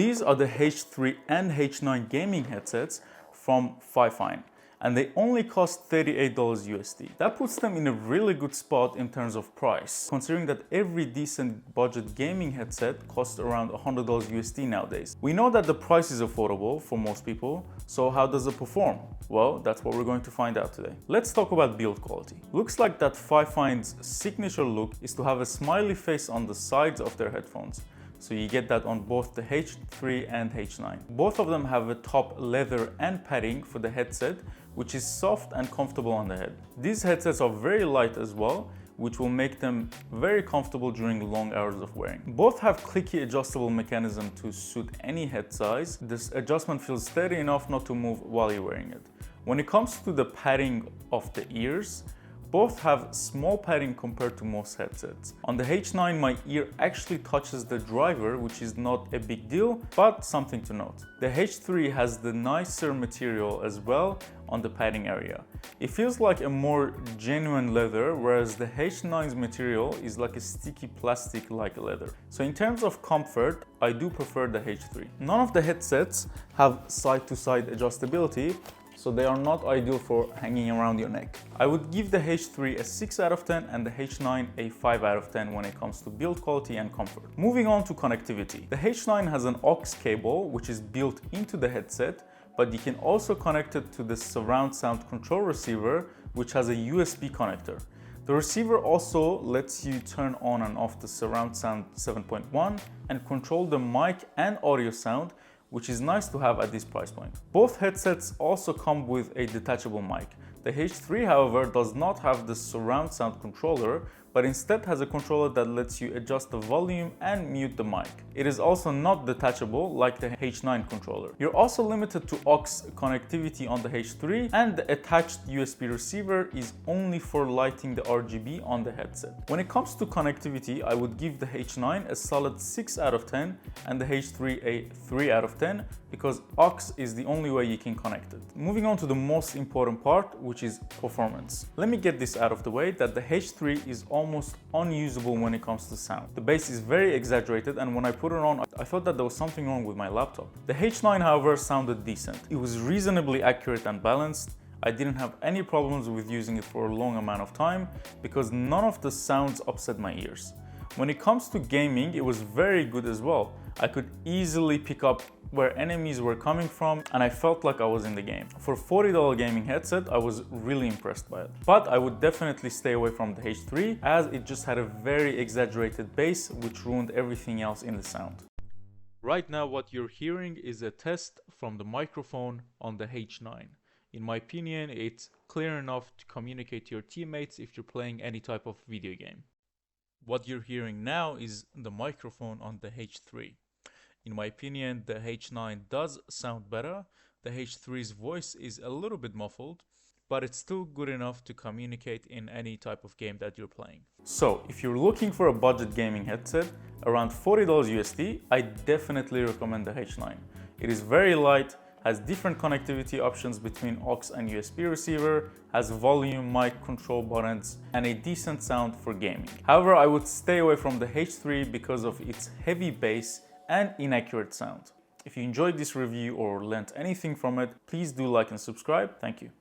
These are the H3 and H9 gaming headsets from FIFINE, and they only cost $38 USD. That puts them in a really good spot in terms of price, considering that every decent budget gaming headset costs around $100 USD nowadays. We know that the price is affordable for most people, so how does it perform? Well, that's what we're going to find out today. Let's talk about build quality. Looks like that FIFINE's signature look is to have a smiley face on the sides of their headphones. So you get that on both the H3 and H9. Both of them have a top leather and padding for the headset, which is soft and comfortable on the head. These headsets are very light as well, which will make them very comfortable during long hours of wearing. Both have clicky adjustable mechanism to suit any head size. This adjustment feels steady enough not to move while you're wearing it. When it comes to the padding of the ears, both have small padding compared to most headsets. On the H9, my ear actually touches the driver, which is not a big deal, but something to note. The H3 has the nicer material as well on the padding area. It feels like a more genuine leather, whereas the H9's material is like a sticky plastic like leather. So in terms of comfort, I do prefer the H3. None of the headsets have side-to-side adjustability, so they are not ideal for hanging around your neck. I would give the H3 a 6 out of 10 and the H9 a 5 out of 10 when it comes to build quality and comfort. Moving on to connectivity. The H9 has an aux cable which is built into the headset, but you can also connect it to the surround sound control receiver, which has a USB connector. The receiver also lets you turn on and off the surround sound 7.1 and control the mic and audio sound, which is nice to have at this price point. Both headsets also come with a detachable mic. The H3, however, does not have the surround sound controller, but instead has a controller that lets you adjust the volume and mute the mic. It is also not detachable like the H9 controller. You're also limited to aux connectivity on the H3, and the attached USB receiver is only for lighting the RGB on the headset. When it comes to connectivity, I would give the H9 a solid 6 out of 10 and the H3 a 3 out of 10 because aux is the only way you can connect it. Moving on to the most important part, which is performance. Let me get this out of the way that the H3 is almost unusable when it comes to sound. The bass is very exaggerated, and when I put it on, I thought that there was something wrong with my laptop. The H9, however, sounded decent. It was reasonably accurate and balanced. I didn't have any problems with using it for a long amount of time because none of the sounds upset my ears. When it comes to gaming, it was very good as well. I could easily pick up where enemies were coming from, and I felt like I was in the game. For a $40 gaming headset, I was really impressed by it. But I would definitely stay away from the H3 as it just had a very exaggerated bass which ruined everything else in the sound. Right now what you're hearing is a test from the microphone on the H9. In my opinion, it's clear enough to communicate to your teammates if you're playing any type of video game. What you're hearing now is the microphone on the H3. In my opinion, the H9 does sound better. The H3's voice is a little bit muffled, but it's still good enough to communicate in any type of game that you're playing. So, if you're looking for a budget gaming headset, around $40 USD, I definitely recommend the H9. It is very light, has different connectivity options between aux and USB receiver, has volume, mic control buttons, and a decent sound for gaming. However, I would stay away from the H3 because of its heavy bass and inaccurate sound. If you enjoyed this review or learned anything from it, please do like and subscribe. Thank you.